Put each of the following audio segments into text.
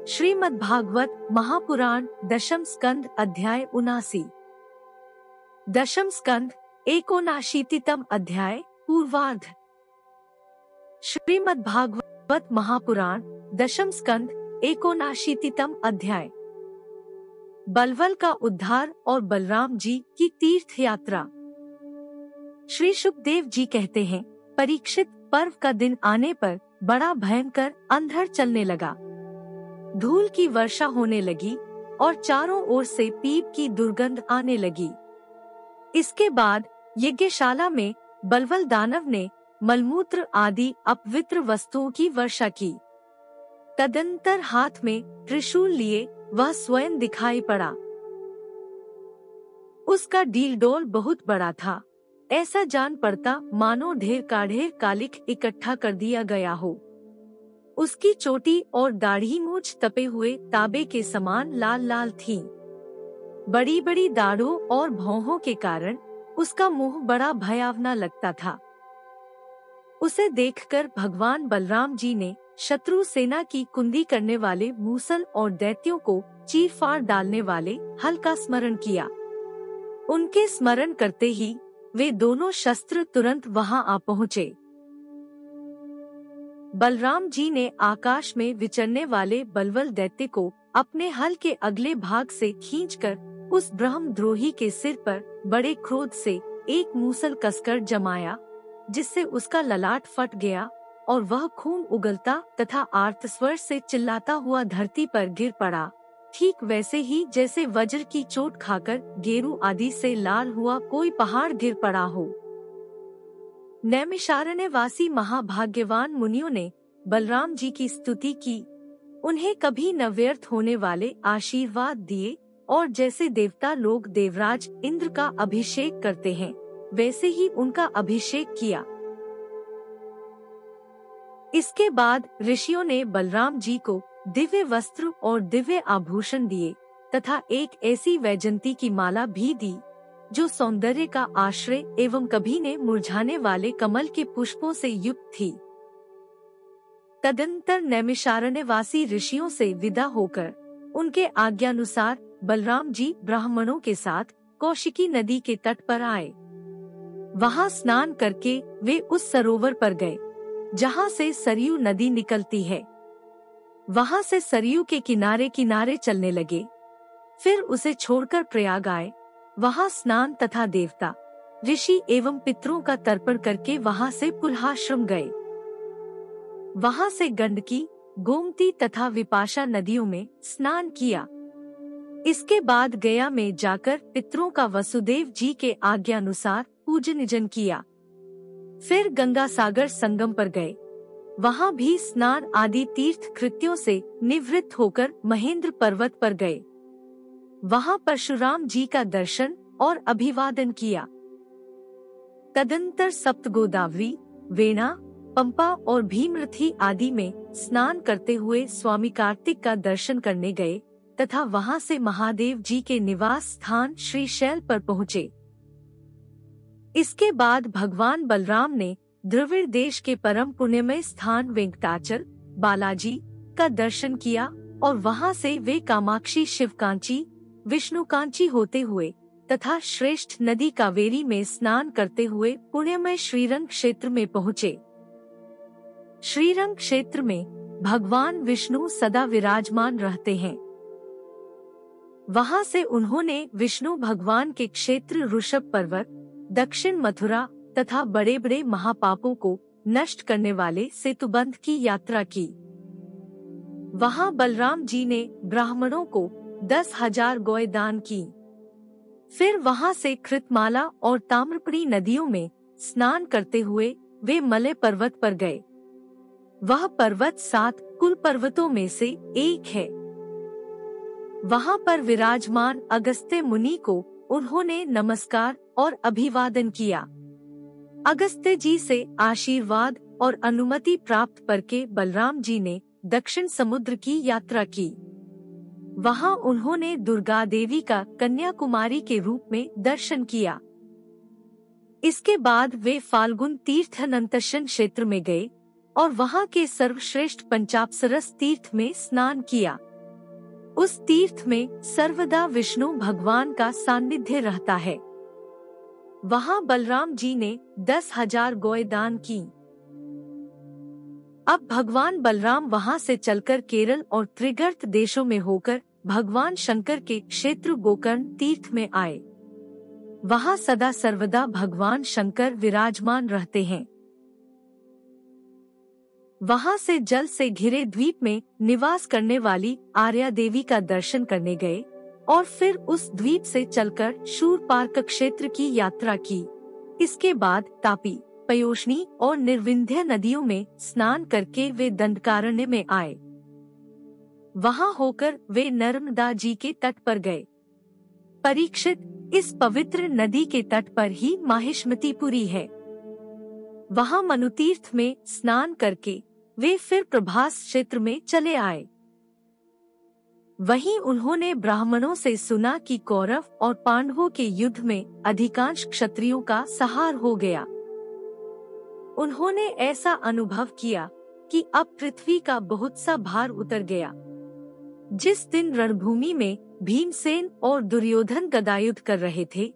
श्रीमद्भागवत महापुराण दशम स्कंद अध्याय 79। दशम स्कंद 79तम अध्याय पूर्वार्ध। श्रीमद्भागवत महापुराण दशम स्कंद 79तम अध्याय। बलवल का उद्धार और बलराम जी की तीर्थ यात्रा। श्री सुखदेव जी कहते हैं, परीक्षित, पर्व का दिन आने पर बड़ा भयंकर अंधड़ चलने लगा। धूल की वर्षा होने लगी और चारों ओर से पीप की दुर्गंध आने लगी। इसके बाद यज्ञशाला में बलवल दानव ने मलमूत्र आदि अपवित्र वस्तुओं की वर्षा की। तदंतर हाथ में त्रिशूल लिए वह स्वयं दिखाई पड़ा। उसका डीलडोल बहुत बड़ा था। ऐसा जान पड़ता मानो ढेर का ढेर कालिख इकट्ठा कर दिया गया हो। उसकी चोटी और दाढ़ी मूछ तपे हुए तांबे के समान लाल लाल थीं। बड़ी बड़ी दाढ़ों और भौहों के कारण उसका मुंह बड़ा भयावना लगता था। उसे देखकर भगवान बलराम जी ने शत्रु सेना की कुंदी करने वाले मूसल और दैत्यों को चीर फाड़ डालने वाले हल का स्मरण किया। उनके स्मरण करते ही वे दोनों शस्त्र तुरंत वहां आ पहुँचे। बलराम जी ने आकाश में विचरने वाले बलवल दैत्य को अपने हल के अगले भाग से खींचकर उस ब्रह्मद्रोही के सिर पर बड़े क्रोध से एक मूसल कसकर जमाया, जिससे उसका ललाट फट गया और वह खून उगलता तथा आर्त स्वर से चिल्लाता हुआ धरती पर गिर पड़ा, ठीक वैसे ही जैसे वज्र की चोट खाकर गेरू आदि से लाल हुआ कोई पहाड़ गिर पड़ा हो। नैमिषारण्यवासी महाभाग्यवान मुनियों ने बलराम जी की स्तुति की, उन्हें कभी न व्यर्थ होने वाले आशीर्वाद दिए और जैसे देवता लोग देवराज इंद्र का अभिषेक करते हैं, वैसे ही उनका अभिषेक किया। इसके बाद ऋषियों ने बलराम जी को दिव्य वस्त्र और दिव्य आभूषण दिए तथा एक ऐसी वैजंती की माला भी दी जो सौंदर्य का आश्रय एवं कभी ने मुरझाने वाले कमल के पुष्पों से युक्त थी। तदंतर नैमिषारण्यवासी ऋषियों से विदा होकर उनके आज्ञानुसार बलराम जी ब्राह्मणों के साथ कौशिकी नदी के तट पर आए। वहां स्नान करके वे उस सरोवर पर गए जहां से सरयू नदी निकलती है। वहां से सरयू के किनारे किनारे चलने लगे। फिर उसे छोड़कर प्रयाग आए। वहां स्नान तथा देवता, ऋषि एवं पितरों का तर्पण करके वहां से पुल्हाश्रम गए। वहां से गंडकी, गोमती तथा विपाशा नदियों में स्नान किया। इसके बाद गया में जाकर पितरों का वसुदेव जी के आज्ञानुसार पूजन निजन किया। फिर गंगा सागर संगम पर गए। वहां भी स्नान आदि तीर्थ कृत्यों से निवृत्त होकर महेंद्र पर्वत पर गए। वहां परशुराम जी का दर्शन और अभिवादन किया। तदंतर सप्त गोदावरी, वेणा, पंपा और भीमरथी आदि में स्नान करते हुए स्वामी कार्तिक का दर्शन करने गए तथा वहां से महादेव जी के निवास स्थान श्रीशैल पर पहुँचे। इसके बाद भगवान बलराम ने द्रविड़ देश के परम पुण्यमय स्थान वेंकटाचल, बालाजी का दर्शन किया और वहां से वे कामाक्षी, शिवकांची, विष्णुकांची होते हुए तथा श्रेष्ठ नदी कावेरी में स्नान करते हुए पुण्यमय श्रीरंग क्षेत्र में पहुँचे। श्रीरंग क्षेत्र में भगवान विष्णु सदा विराजमान रहते हैं। वहां से उन्होंने विष्णु भगवान के क्षेत्र ऋषभ पर्वत, दक्षिण मथुरा तथा बड़े बड़े महापापों को नष्ट करने वाले सेतुबंध की यात्रा की। वहां बलराम जी ने ब्राह्मणों को 10,000 गौएं दान की। फिर वहां से कृतमाला और ताम्रपणी नदियों में स्नान करते हुए वे मलय पर्वत पर गए। वह पर्वत 7 कुल पर्वतों में से एक है। वहां पर विराजमान अगस्त्य मुनि को उन्होंने नमस्कार और अभिवादन किया। अगस्त्य जी से आशीर्वाद और अनुमति प्राप्त करके बलराम जी ने दक्षिण समुद्र की यात्रा की। वहां उन्होंने दुर्गा देवी का कन्याकुमारी के रूप में दर्शन किया। इसके बाद वे फाल्गुन तीर्थ अनंतशन क्षेत्र में गए और वहां के सर्वश्रेष्ठ पंचाप्सरस तीर्थ में स्नान किया। उस तीर्थ में सर्वदा विष्णु भगवान का सानिध्य रहता है। वहाँ बलराम जी ने 10,000 गौएं दान की। अब भगवान बलराम वहाँ से चलकर केरल और त्रिगर्त देशों में होकर भगवान शंकर के क्षेत्र गोकर्ण तीर्थ में आए। वहाँ सदा सर्वदा भगवान शंकर विराजमान रहते हैं। वहाँ से जल से घिरे द्वीप में निवास करने वाली आर्या देवी का दर्शन करने गए और फिर उस द्वीप से चलकर शूरपार्क क्षेत्र की यात्रा की। इसके बाद तापी, पयोष्णी और निर्विंध्य नदियों में स्नान करके वे दंडकारण्य में आए। वहाँ होकर वे नर्मदा जी के तट पर गए। परीक्षित, इस पवित्र नदी के तट पर ही माहिष्मतीपुरी है। वहाँ मनुतीर्थ में स्नान करके वे फिर प्रभास क्षेत्र में चले आए। वहीं उन्होंने ब्राह्मणों से सुना कि कौरव और पांडवों के युद्ध में अधिकांश क्षत्रियों का संहार हो गया। उन्होंने ऐसा अनुभव किया कि अब पृथ्वी का बहुत सा भार उतर गया। जिस दिन रणभूमि में भीमसेन और दुर्योधन गदायुद्ध कर रहे थे,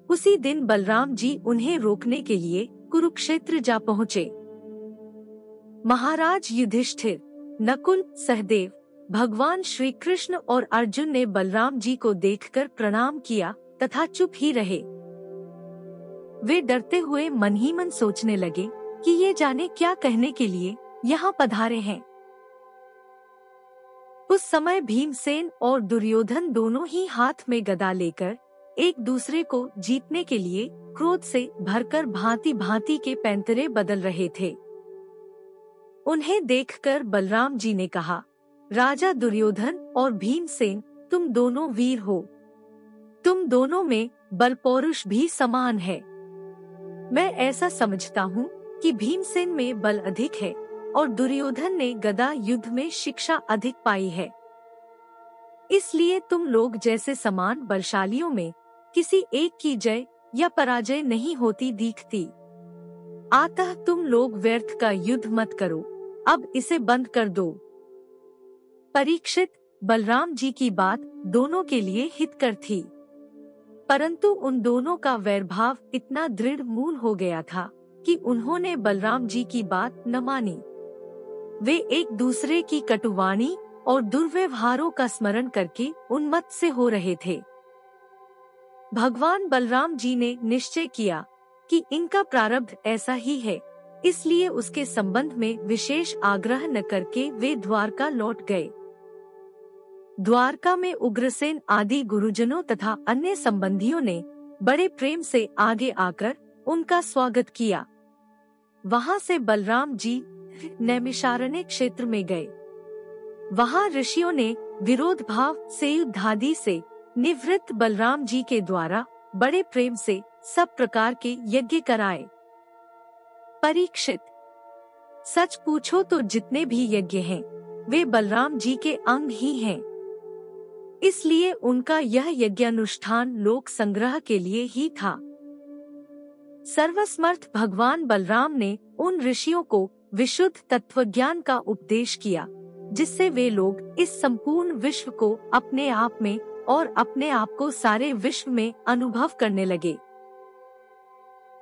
उसी दिन बलराम जी उन्हें रोकने के लिए कुरुक्षेत्र जा पहुँचे। महाराज युधिष्ठिर, नकुल, सहदेव, भगवान श्री कृष्ण और अर्जुन ने बलराम जी को देखकर प्रणाम किया तथा चुप ही रहे। वे डरते हुए मन ही मन सोचने लगे कि ये जाने क्या कहने के लिए यहाँ पधारे हैं। उस समय भीमसेन और दुर्योधन दोनों ही हाथ में गदा लेकर एक दूसरे को जीतने के लिए क्रोध से भरकर भांति भांति के पैंतरे बदल रहे थे। उन्हें देखकर बलराम जी ने कहा, राजा दुर्योधन और भीमसेन, तुम दोनों वीर हो। तुम दोनों में बल पौरुष भी समान है। मैं ऐसा समझता हूँ कि भीमसेन में बल अधिक है और दुर्योधन ने गदा युद्ध में शिक्षा अधिक पाई है। इसलिए तुम लोग जैसे समान बलशालियों में किसी एक की जय या पराजय नहीं होती दिखती। अतः तुम लोग व्यर्थ का युद्ध मत करो, अब इसे बंद कर दो। परीक्षित, बलराम जी की बात दोनों के लिए हितकर थी, परंतु उन दोनों का वैरभाव इतना दृढ़ मूल हो गया था कि उन्होंने बलराम जी की बात न मानी। वे एक दूसरे की कटुवाणी और दुर्व्यवहारों का स्मरण करके उन्मत्त से हो रहे थे। भगवान बलराम जी ने निश्चय किया कि इनका प्रारब्ध ऐसा ही है, इसलिए उसके संबंध में विशेष आग्रह न करके वे द्वारका लौट गए। द्वारका में उग्रसेन आदि गुरुजनों तथा अन्य संबंधियों ने बड़े प्रेम से आगे आकर उनका स्वागत किया। वहां से बलराम जी नैमिषारण्य क्षेत्र में गए। वहां ऋषियों ने विरोध भाव से युद्धादि से निवृत्त बलराम जी के द्वारा बड़े प्रेम से सब प्रकार के यज्ञ कराए। परीक्षित, सच पूछो तो जितने भी यज्ञ हैं, वे बलराम जी के अंग ही हैं। इसलिए उनका यह यज्ञानुष्ठान लोक संग्रह के लिए ही था। सर्वसमर्थ भगवान बलराम ने उन ऋषियों को विशुद्ध तत्वज्ञान का उपदेश किया, जिससे वे लोग इस संपूर्ण विश्व को अपने आप में और अपने आप को सारे विश्व में अनुभव करने लगे।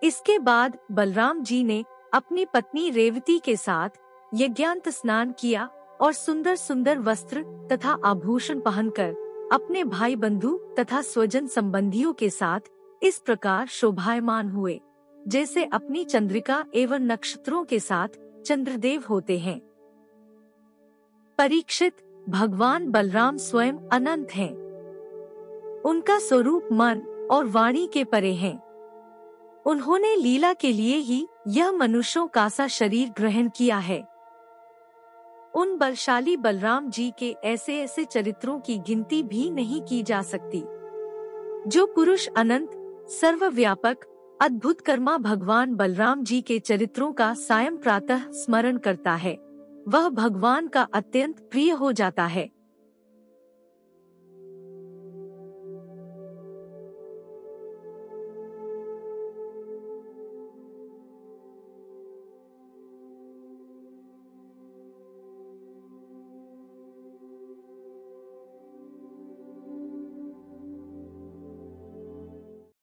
इसके बाद बलराम जी ने अपनी पत्नी रेवती के साथ यज्ञांत स्नान किया और सुंदर सुंदर वस्त्र तथा आभूषण पहनकर अपने भाई बंधु तथा स्वजन संबंधियों के साथ इस प्रकार शोभायमान हुए, जैसे अपनी चंद्रिका एवं नक्षत्रों के साथ चंद्रदेव होते हैं। परीक्षित, भगवान बलराम स्वयं अनंत हैं। उनका स्वरूप मन और वाणी के परे है। उन्होंने लीला के लिए ही यह मनुष्यों का सा शरीर ग्रहण किया है। उन बलशाली बलराम जी के ऐसे ऐसे चरित्रों की गिनती भी नहीं की जा सकती। जो पुरुष अनंत, सर्वव्यापक, अद्भुत कर्मा भगवान बलराम जी के चरित्रों का सायं प्रातः स्मरण करता है, वह भगवान का अत्यंत प्रिय हो जाता है।